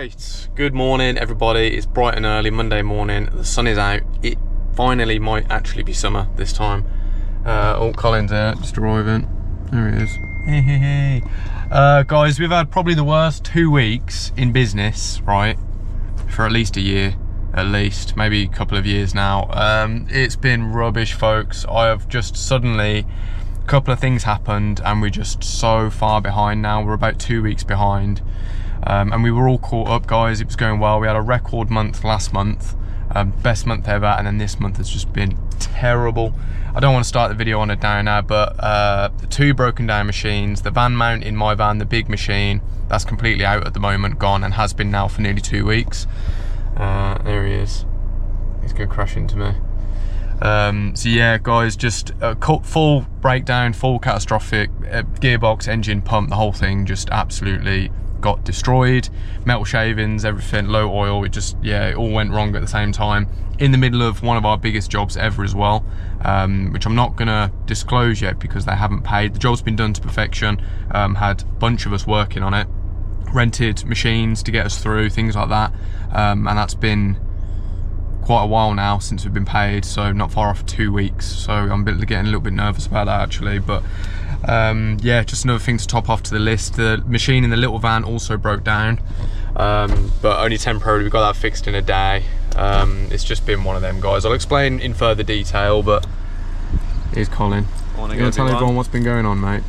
Right, good morning everybody. It's bright and early Monday morning. The sun is out. It finally might actually be summer this time. Oh, Colin's here, just arriving. There he is. Hey. Guys, we've had probably the worst 2 weeks in business, right? For at least a year, at least, maybe a couple of years now. It's been rubbish, folks. I have just suddenly, a couple of things happened and we're just so far behind now. We're about 2 weeks behind. And we were all caught up, guys. It was going well. We had a record month last month, best month ever, and then this month has just been terrible. I don't want to start the video on a downer, but the 2 broken down machines, the van mount in my van, the big machine, that's completely out at the moment, gone, and has been now for nearly 2 weeks. There he is. He's going to crash into me. So yeah, guys, just a full breakdown, full catastrophic, gearbox, engine, pump, the whole thing just absolutely got destroyed. Metal shavings, everything, low oil, it just, yeah, it all went wrong at the same time in the middle of one of our biggest jobs ever as well, which I'm not gonna disclose yet because they haven't paid. The job's been done to perfection. Had a bunch of us working on it, rented machines to get us through, things like that, and that's been quite a while now since we've been paid, so not far off 2 weeks, so I'm getting a little bit nervous about that actually. But yeah, just another thing to top off to the list. The machine in the little van also broke down, but only temporarily. We got that fixed in a day. It's just been one of them, guys. I'll explain in further detail, but here's Colin. You want to tell everyone what's been going on, mate?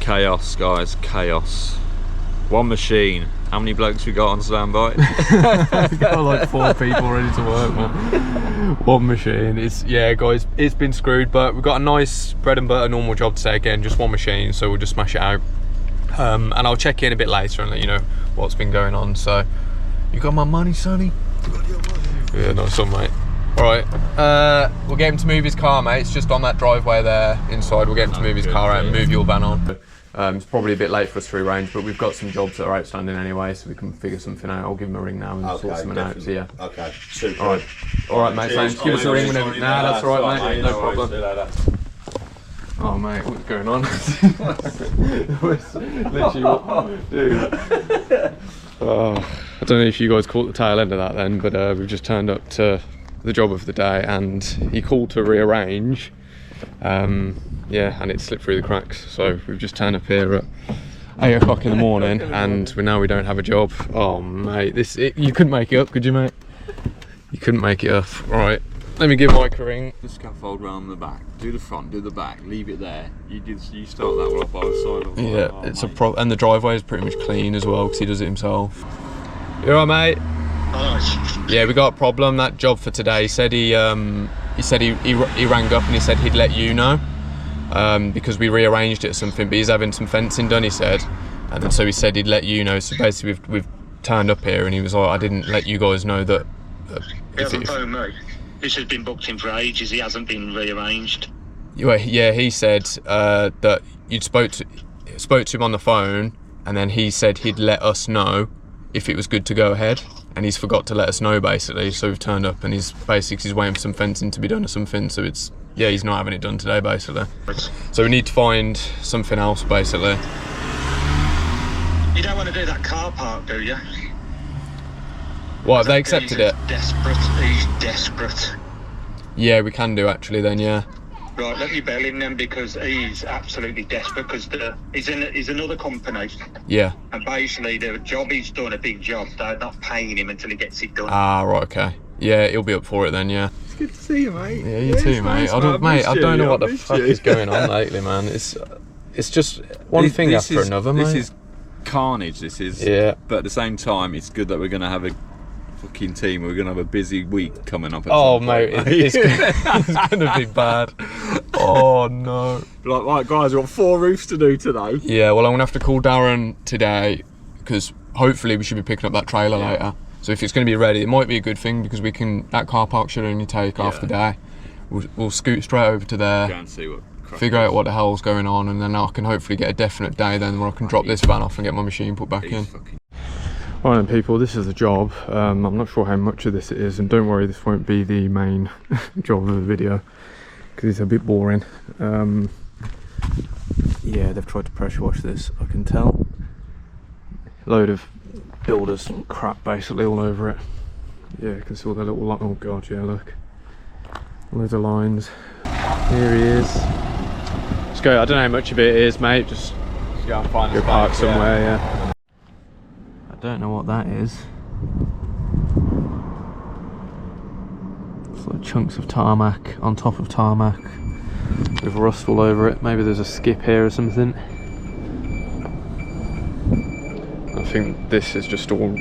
Chaos, guys, chaos. One machine. How many blokes we got on standby? We've got like 4 people ready to work. One machine. It's, yeah, guys, it's been screwed, but we've got a nice bread and butter normal job today. Again, just one machine, so we'll just smash it out. And I'll check in a bit later and let you know what's been going on. So, you got my money, Sonny? Yeah, nice one, mate. Alright, we'll get him to move his car, mate. It's just on that driveway there inside. We'll get him to move his car out and move your van on. It's probably a bit late for us to rearrange, but we've got some jobs that are outstanding anyway, so we can figure something out. I'll give him a ring now and sort something out. So yeah. Okay, super. Alright, mate, thanks. Give us a ring whenever. Nah, that's alright, mate. No problem. Oh, mate, what's going on? Literally what, dude. Oh, I don't know if you guys caught the tail end of that then, but we've just turned up to the job of the day and he called to rearrange. Yeah, and it slipped through the cracks, so we've just turned up here at 8 o'clock in the morning and we don't have a job. Oh mate, you couldn't make it up, could you, mate? You couldn't make it up. Right, let me give Mike a ring. The scaffold round the back, do the front, do the back, leave it there. You start that one up by the side. Yeah, oh, it's mate. And the driveway is pretty much clean as well because he does it himself. You alright, mate? Yeah, we got a problem. That job for today, he said he rang up and he said he'd let you know, because we rearranged it or something, but he's having some fencing done, he said, and then so he said he'd let you know. So basically we've turned up here and he was like, I didn't let you guys know that. He hasn't phoned me. This has been booked in for ages. He hasn't been rearranged. Yeah, he said that you'd spoke to him on the phone and then he said he'd let us know if it was good to go ahead, and he's forgot to let us know basically. So we've turned up and he's waiting for some fencing to be done or something, so it's, yeah, he's not having it done today basically. So we need to find something else basically. You don't want to do that car park, do you? What, have they accepted it? He's desperate. Yeah, we can do actually then, yeah. Right, let me bail him then, because he's absolutely desperate, because he's another company. Yeah. And basically the job he's done, a big job, they're not paying him until he gets it done. Ah, right, okay. Yeah, he'll be up for it then, yeah. It's good to see you, mate. Yeah, you too, mate. Nice, I don't know what the fuck is going on lately, man. It's just one thing after another, mate. This is carnage, this is. Yeah. But at the same time, it's good that we're going to have a fucking team. We're going to have a busy week coming up. Oh, mate, it's going to be bad. Oh, no. Right, guys, we've got 4 roofs to do today. Yeah, well, I'm going to have to call Darren today, because hopefully we should be picking up that trailer later. So if it's going to be ready, it might be a good thing, because that car park should only take half the day. We'll scoot straight over to there, go and see what figure out what the hell's going on, and then I can hopefully get a definite day then where I can drop this van off and get my machine put back in. Right then, people, this is the job. I'm not sure how much of this it is, and don't worry, this won't be the main job of the video because it's a bit boring. Yeah, they've tried to pressure wash this, I can tell. Load of builder's crap basically all over it. Yeah, you can see all the little, oh god, yeah, look. Loads of lines. Here he is. Let's go, I don't know how much of it is, mate, just Go and find go park somewhere, yeah. I don't know what that is. It's like chunks of tarmac on top of tarmac with rust all over it. Maybe there's a skip here or something. I think this is just all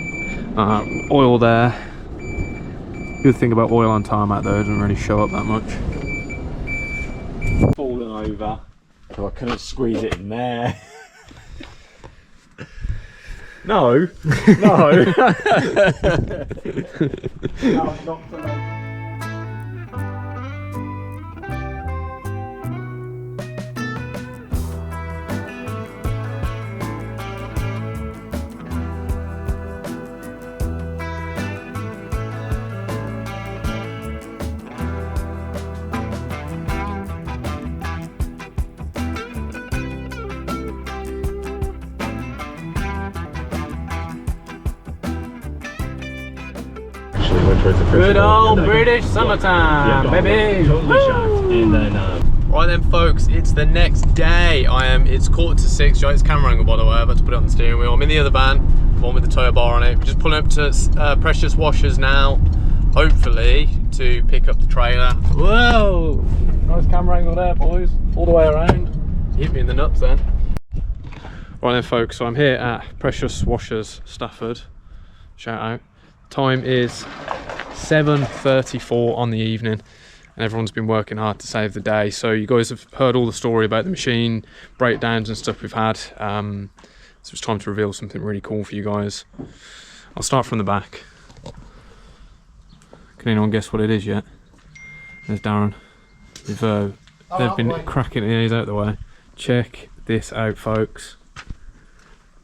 oil there. Good thing about oil on tarmac though, it doesn't really show up that much. Fallen over, so I couldn't squeeze it in there. No, no. Good old British summertime, baby! Totally and then, Right then folks, it's the next day. It's 5:45, right? It's camera angle by the way, I've had to put it on the steering wheel. I'm in the other van, the one with the tow bar on it. We're just pulling up to Precious Washers now, hopefully, to pick up the trailer. Whoa! Nice camera angle there, boys. All the way around. Hit me in the nuts then. Right then folks, so I'm here at Precious Washers, Stafford. Shout out. Time is 7:34 on the evening and everyone's been working hard to save the day. So you guys have heard all the story about the machine breakdowns and stuff we've had. So it's time to reveal something really cool for you guys. I'll start from the back. Can anyone guess what it is yet? There's Darren. They've been cracking it. He's out the way. Check this out, folks.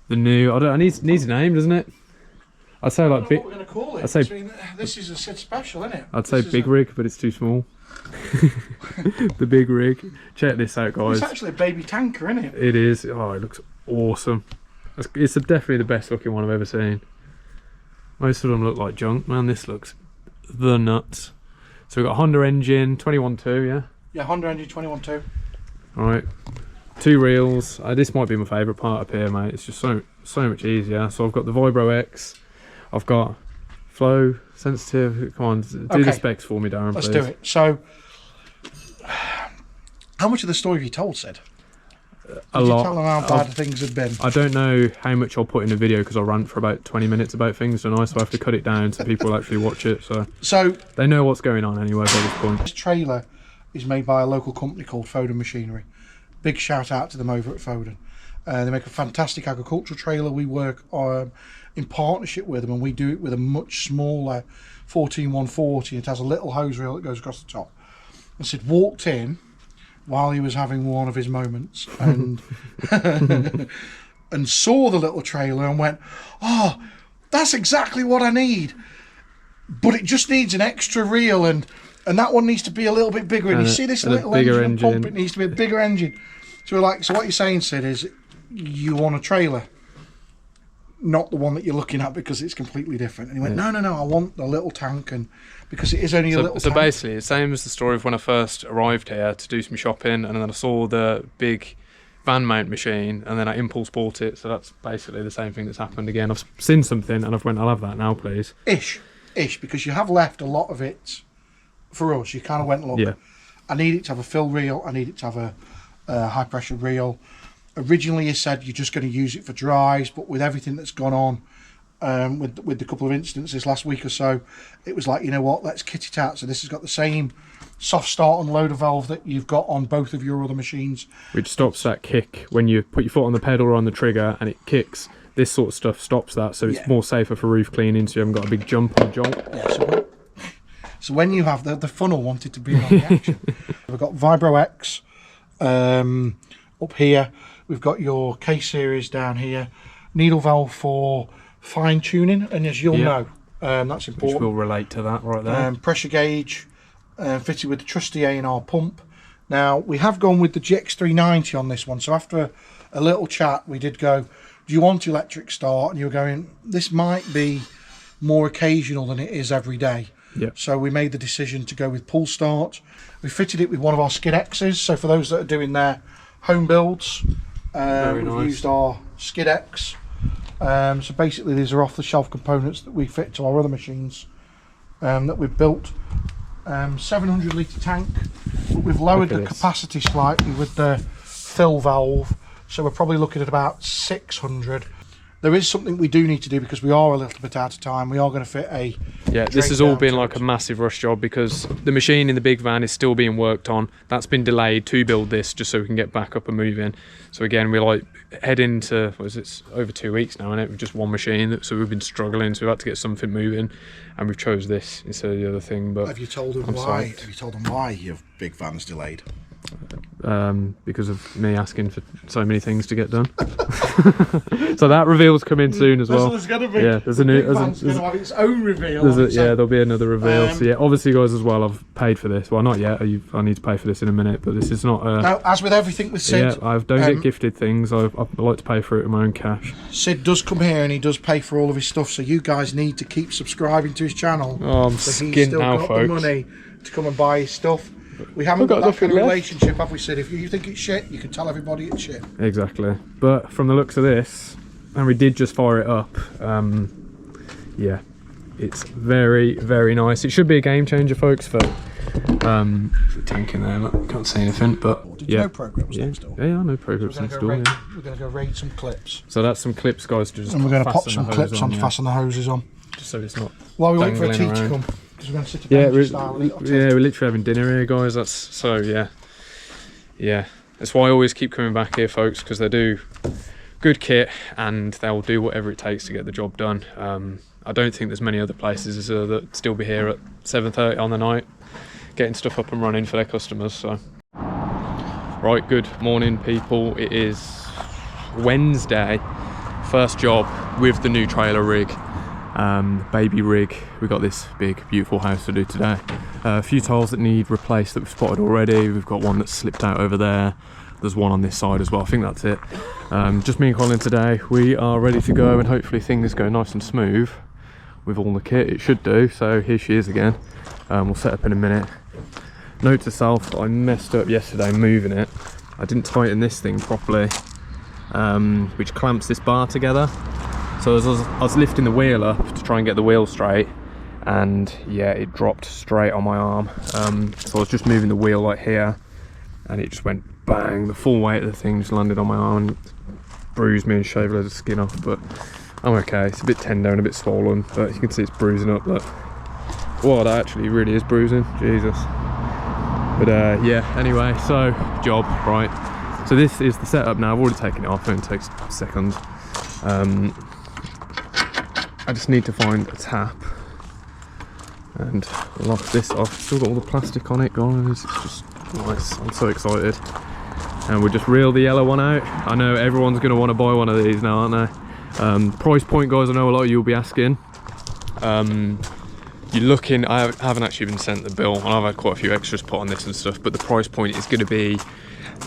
The new, it needs a name, doesn't it? I'd say like big. What we're going to call it? I'd say this is a Sid special, isn't it? I'd say big rig, but it's too small. The big rig. Check this out, guys. It's actually a baby tanker, isn't it? It is. Oh, it looks awesome. It's definitely the best looking one I've ever seen. Most of them look like junk, man. This looks the nuts. So we've got a Honda engine, 21.2, yeah. Yeah, Honda engine 21.2. All right. 2 reels. This might be my favourite part up here, mate. It's just so much easier. So I've got the Vibro X. I've got flow sensitive. Come on, do the specs for me, Darren, Let's please. do it. So, how much of the story have you told, Sid? A Did lot. you tell them how bad things had been? I don't know how much I'll put in a video because I'll rant for about 20 minutes about things, don't I? So I have to cut it down so people actually watch it. So they know what's going on anyway by this point. This trailer is made by a local company called Foden Machinery. Big shout out to them over at Foden. They make a fantastic agricultural trailer. We work in partnership with them, and we do it with a much smaller 14140. It has a little hose reel that goes across the top. And Sid walked in while he was having one of his moments and and saw the little trailer and went, "Oh, that's exactly what I need, but it just needs an extra reel and that one needs to be a little bit bigger. And you see this little engine pump, it needs to be a bigger engine." So we're like, so what you're saying, Sid, is you want a trailer, not the one that you're looking at because it's completely different. And he went, no, I want the little tank, and because it is only a little tank. So basically, it's the same as the story of when I first arrived here to do some shopping, and then I saw the big van mount machine, and then I impulse bought it. So that's basically the same thing that's happened again. I've seen something, and I've went, I'll have that now, please. Ish, because you have left a lot of it for us. You kind of went, look, yeah. I need it to have a fill reel, I need it to have a high pressure reel. Originally you said you're just going to use it for dries, but with everything that's gone on with the couple of instances last week or so, it was like, you know what, let's kit it out. So this has got the same soft start and loader valve that you've got on both of your other machines, which stops that kick when you put your foot on the pedal or on the trigger and it kicks. This sort of stuff stops that, so it's more safer for roof cleaning, so you haven't got a big jump or jolt. Yeah, so when you have the funnel wanted to be on the action. We've got Vibro X up here. We've got your K series down here. Needle valve for fine tuning, and as you'll know, that's important. Which will relate to that right there. Pressure gauge fitted with the trusty A&R pump. Now we have gone with the GX390 on this one. So after a little chat, we did go, do you want electric start? And you were going, this might be more occasional than it is every day. Yeah. So we made the decision to go with pull start. We fitted it with one of our skid X's. So for those that are doing their home builds, we've used our skid X. So basically these are off the shelf components that we fit to our other machines that we've built. 700 litre tank, but we've lowered the capacity slightly with the fill valve, so we're probably looking at about 600. There is something we do need to do because we are a little bit out of time. We are going to fit a this has all been like a massive rush job because the machine in the big van is still being worked on. That's been delayed to build this just so we can get back up and moving. So again, we're like heading to, over 2 weeks now, isn't it? With just one machine, so we've been struggling, so we've had to get something moving, and we've chose this instead of the other thing. But have you told them why? Have you told them why your big van's delayed? Because of me asking for so many things to get done. So that reveal's coming soon as well. There's gonna be, there's a new. There's going to have its own reveal. There'll be another reveal. So yeah, obviously, guys, as well, I've paid for this. Well, not yet. I need to pay for this in a minute, but this is not. Now, as with everything with Sid, yeah, I don't get gifted things. I like to pay for it in my own cash. Sid does come here and he does pay for all of his stuff. So you guys need to keep subscribing to his channel. Oh, I'm so skint he's still now, got folks. the money to come and buy his stuff. We haven't got that kind of relationship, have we, Sid? If you think it's shit, you can tell everybody it's shit. Exactly. But from the looks of this, and we did just fire it up, yeah, it's very, very nice. It should be a game changer, folks, for the tank in there. Look, can't see anything, but did you know programs next door? Yeah, I know programs next door. We're going to go raid some clips. So that's some clips, guys, to just and we're going to pop some clips on to fasten the hoses on. Just so it's not while we wait for a tea to come. We're going to sit down we're literally having dinner here, guys. That's so yeah. That's why I always keep coming back here, folks, because they do good kit and they'll do whatever it takes to get the job done. I don't think there's many other places that still be here at 7:30 on the night, getting stuff up and running for their customers. So, right, good morning, people. It is Wednesday. First job with the new trailer rig. Baby rig. We got this big beautiful house to do today. A few tiles that need replaced that we've spotted already. We've got one that's slipped out over there. There's one on this side as well. I think that's it. Just me and Colin today. We are ready to go and hopefully things go nice and smooth with all the kit. It should do. So here she is again. We'll set up in a minute. Note to self, I messed up yesterday moving it. I didn't tighten this thing properly, which clamps this bar together. So as I was lifting the wheel up to try and get the wheel straight, and yeah, it dropped straight on my arm. So I was just moving the wheel like here, and it just went bang. The full weight of the thing just landed on my arm and bruised me and shaved loads of skin off. But I'm okay. It's a bit tender and a bit swollen, but you can see it's bruising up. Look, wow, that actually really is bruising. Jesus. But yeah. Anyway, so job right. So this is the setup now. I've already taken it off, and it takes seconds. I just need to find a tap and lock this off. Still got all the plastic on it, guys. It's just nice. I'm so excited. And we'll just reel the yellow one out. I know everyone's going to want to buy one of these now, aren't they? Price point, guys, I know a lot of you will be asking. You're looking, I haven't actually been sent the bill, and I've had quite a few extras put on this and stuff, but the price point is going to be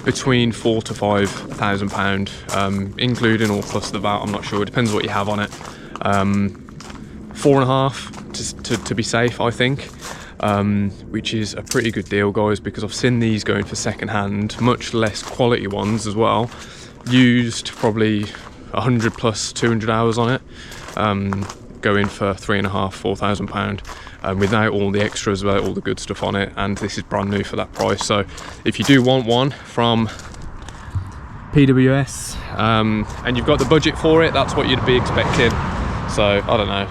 between £4,000 to £5,000, including or plus the VAT. I'm not sure. It depends what you have on it. 4.5 to be safe, I think, which is a pretty good deal, guys, because I've seen these going for second hand, much less quality ones as well, used probably 100 plus 200 hours on it, going for £3,500–4,000, without all the extras, without all the good stuff on it, and this is brand new for that price. So if you do want one from PWS, and you've got the budget for it, that's what you'd be expecting. So I don't know,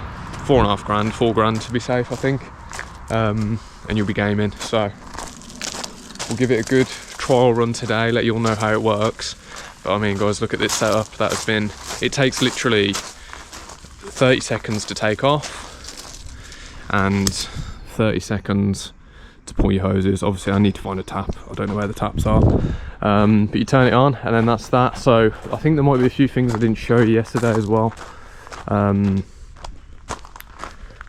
£4,500, £4,000 to be safe, I think, and you'll be gaming. So we'll give it a good trial run today, let you all know how it works. But I mean, guys, look at this setup. That has been, it takes literally 30 seconds to take off and 30 seconds to pull your hoses. Obviously I need to find a tap. I don't know where the taps are, but you turn it on and then that's that. So I think there might be a few things I didn't show you yesterday as well.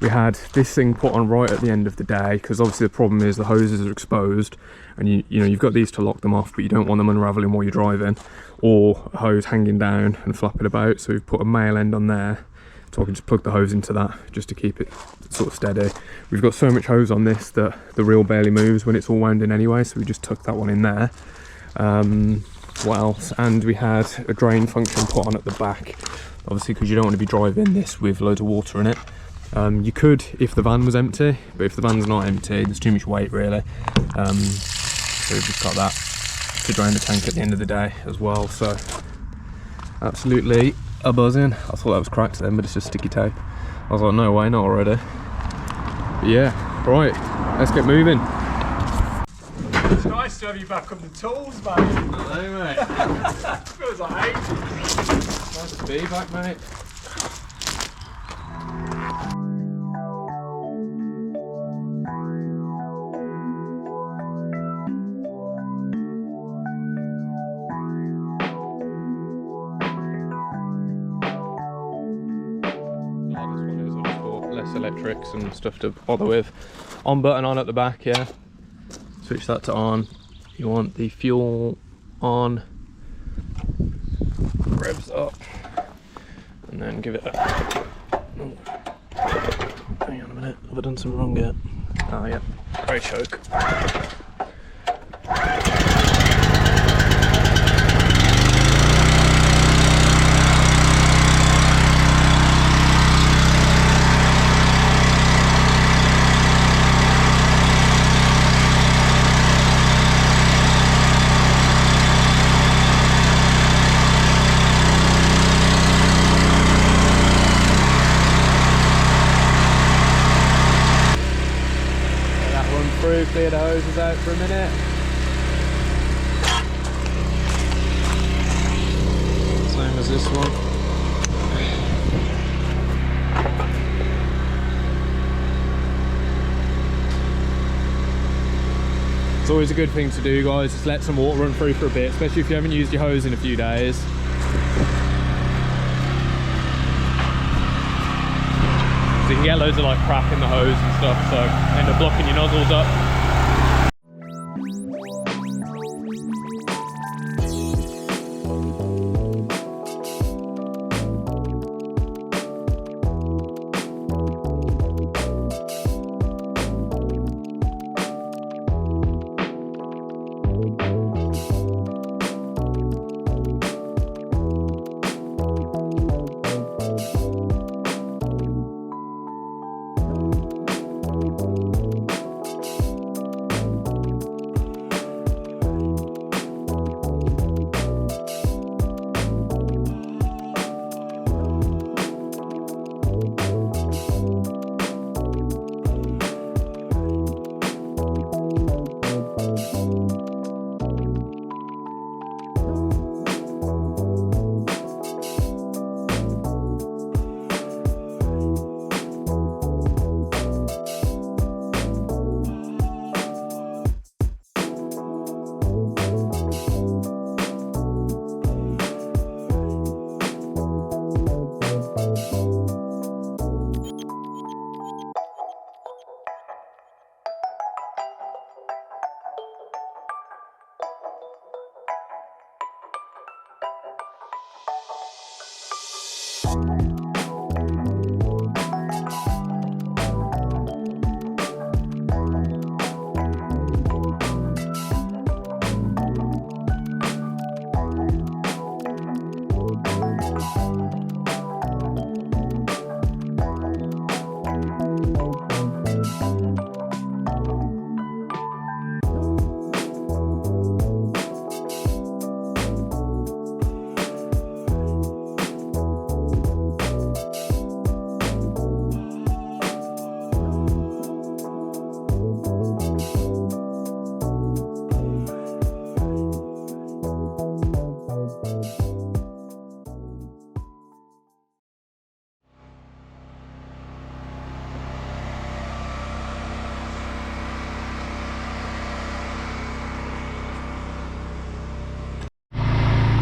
We had this thing put on right at the end of the day, because obviously the problem is the hoses are exposed, and you know you've got these to lock them off, but you don't want them unraveling while you're driving, or a hose hanging down and flapping about. So we've put a male end on there, so I can just plug the hose into that just to keep it sort of steady. We've got so much hose on this that the reel barely moves when it's all wound in anyway, so we just tucked that one in there. What else? And we had a drain function put on at the back, obviously because you don't want to be driving this with loads of water in it. You could if the van was empty, but if the van's not empty, there's too much weight really. So we've just got that to drain the tank at the end of the day as well. So absolutely a buzzing. I thought that was cracked then, but it's just sticky tape. I was like, no way, not already. But yeah, right, let's get moving. It's nice to have you back on the tools, mate. Hello, mate. Feels like ages. Nice to be back, mate. Less electrics and stuff to bother with. On button on at the back, yeah. Switch that to on. You want the fuel on. Revs up. And then give it a... Hang on a minute, have I done something wrong yet? Oh yeah, brake choke. Clear the hoses out for a minute. Same as this one. It's always a good thing to do, guys, just let some water run through for a bit, especially if you haven't used your hose in a few days. So you can get loads of like crap in the hose and stuff, so end up blocking your nozzles up.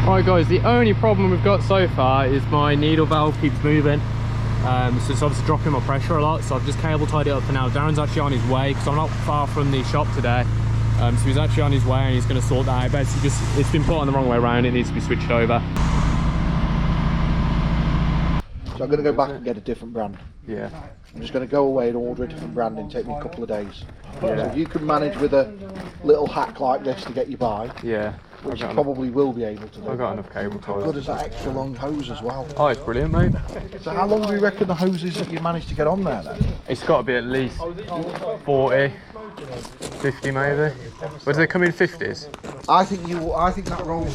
Alright guys, the only problem we've got so far is my needle valve keeps moving. so it's obviously dropping my pressure a lot, so I've just cable tied it up for now. Darren's actually on his way because I'm not far from the shop today, so he's actually on his way and he's going to sort that out. Basically just, it's been put on the wrong way around, it needs to be switched over. So I'm going to go back and get a different brand. Yeah. I'm just going to go away and order a different brand and take me a couple of days. So if you can manage with a little hack like this to get you by, Yeah. which you probably will be able to do. I've got enough cable How ties. good is that extra long hose as well? Oh, it's brilliant, mate. So how long do you reckon the hose is that you managed to get on there then? It's got to be at least 40, 50 maybe. But do they come in 50s? I think that rolls.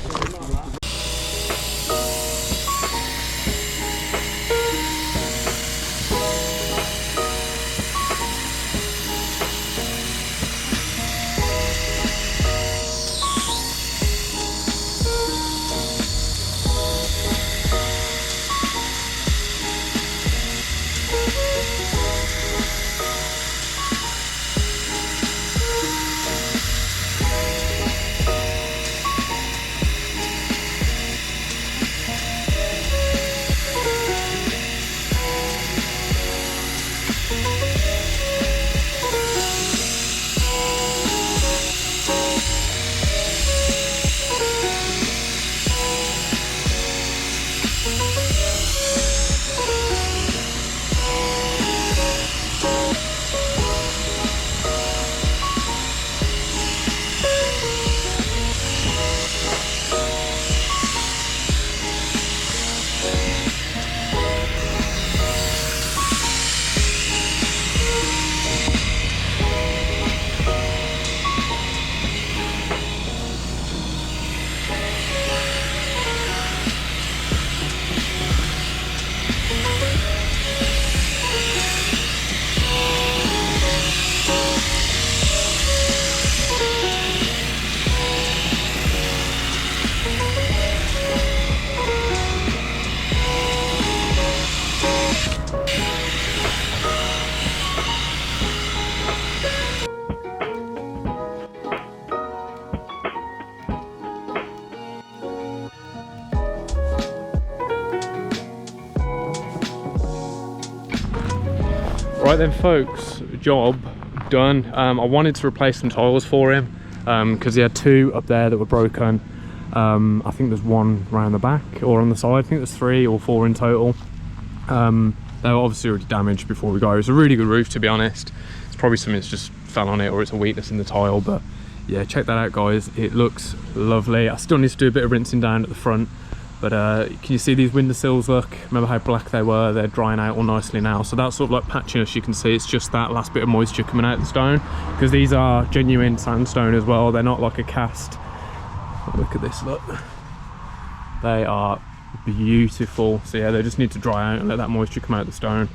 Right then folks, job done. I wanted to replace some tiles for him because he had two up there that were broken. I think there's one round the back or on the side. I think there's 3 or 4 in total. They were obviously already damaged before we go. It was a really good roof, to be honest. It's probably something that's just fell on it or it's a weakness in the tile, but yeah, check that out guys. It looks lovely. I still need to do a bit of rinsing down at the front, but can you see these windowsills? Look, remember how black they were? They're drying out all nicely now. So that's sort of like patchiness. You can see it's just that last bit of moisture coming out of the stone, because these are genuine sandstone as well. They're not like a cast. Oh, look at this, look. They are beautiful. So yeah, they just need to dry out and let that moisture come out of the stone.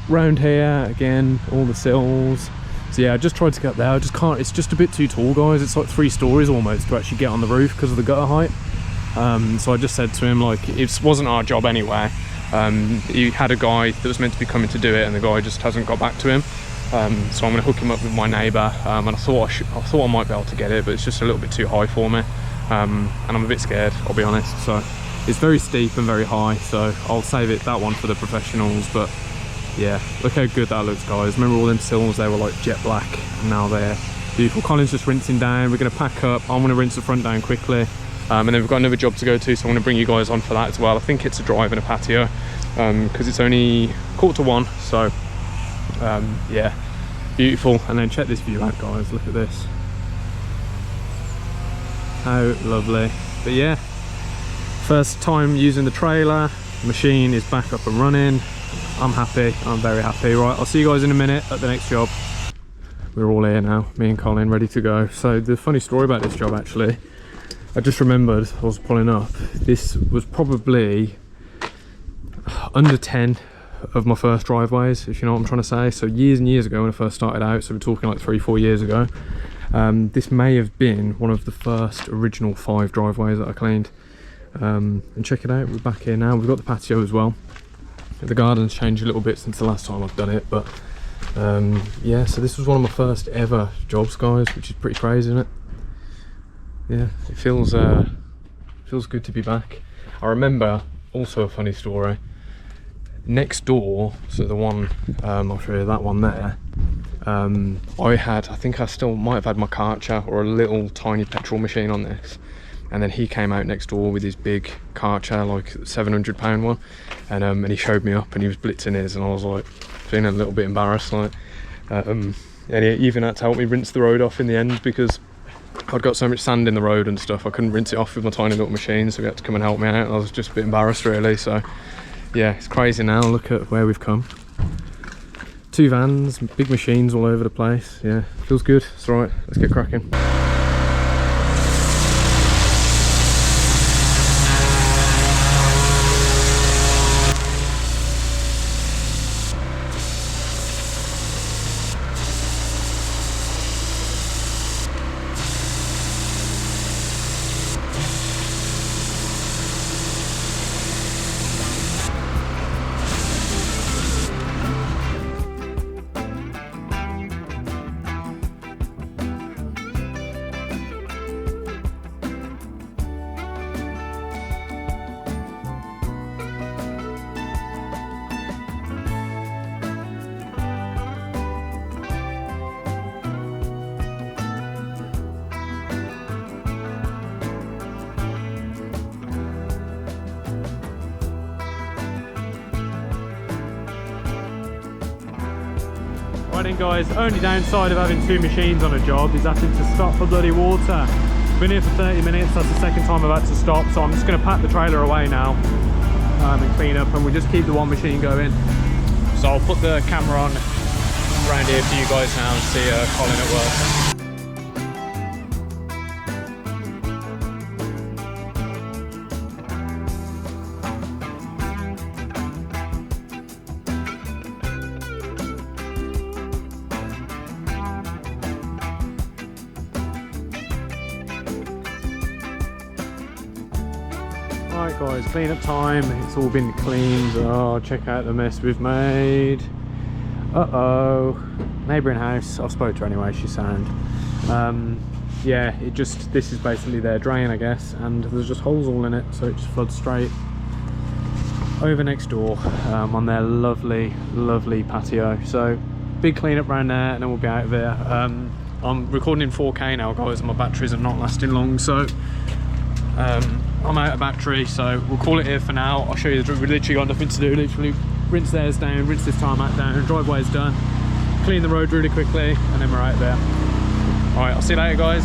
Round here again, all the sills. So yeah, I just tried to get up there. I just can't. It's just a bit too tall, guys. It's like 3 stories almost to actually get on the roof because of the gutter height. So I just said to him, like, it wasn't our job anyway. He had a guy that was meant to be coming to do it, and the guy just hasn't got back to him. So I'm going to hook him up with my neighbour, and I thought I might be able to get it, but it's just a little bit too high for me, and I'm a bit scared, I'll be honest. So it's very steep and very high, so I'll save that one for the professionals. But yeah, look how good that looks, guys. Remember all them sills? They were like jet black, and now they're beautiful. Colin's just rinsing down. We're going to pack up. I'm going to rinse the front down quickly. And then we've got another job to go to, so I'm going to bring you guys on for that as well. I think it's a drive and a patio, because it's only 1:45, so yeah, beautiful. And then check this view out, guys. Look at this, how lovely. But yeah, first time using the trailer, machine is back up and running. I'm happy, I'm very happy. Right, I'll see you guys in a minute at the next job. We're all here now, me and Colin, ready to go. So the funny story about this job, actually, I just remembered, I was pulling up, this was probably under 10 of my first driveways, if you know what I'm trying to say. So years and years ago when I first started out, so we're talking like 3-4 years ago, this may have been one of the first original 5 driveways that I cleaned. And check it out, we're back here now. We've got the patio as well. The garden's changed a little bit since the last time I've done it, but yeah, so this was one of my first ever jobs, guys, which is pretty crazy, isn't it? Yeah, it feels good to be back. I remember also a funny story. next door, so the one, I'll show you that one there, I think I still might have had my Karcher or a little tiny petrol machine on this, and then he came out next door with his big Karcher, like £700 one, and he showed me up and he was blitzing his, and I was like feeling a little bit embarrassed, like, and he even had to help me rinse the road off in the end because I'd got so much sand in the road and stuff, I couldn't rinse it off with my tiny little machine, so he had to come and help me out. I was just a bit embarrassed really, so yeah, it's crazy now. Look at where we've come. 2 vans, big machines all over the place. Yeah, feels good. It's all right, let's get cracking. Right then guys, only downside of having 2 machines on a job is having to stop for bloody water. Been here for 30 minutes, that's the second time I've had to stop, so I'm just going to pack the trailer away now and clean up, and we'll just keep the one machine going. So I'll put the camera on around here for you guys now and see Colin at work. Right guys, clean up time, it's all been cleaned. Oh, check out the mess we've made. Uh-oh, neighbouring house, I've spoke to her anyway, she's sound. Yeah, this is basically their drain I guess, and there's just holes all in it, so it just floods straight over next door on their lovely patio. So big clean up around there and then we'll be out of here. I'm recording in 4K now guys, and my batteries are not lasting long, so I'm out of battery, so we'll call it here for now. I'll show you we've literally got nothing to do, literally rinse theirs down, rinse this tarmac down, driveway's done, clean the road really quickly, and then we're out there. Alright, I'll see you later guys.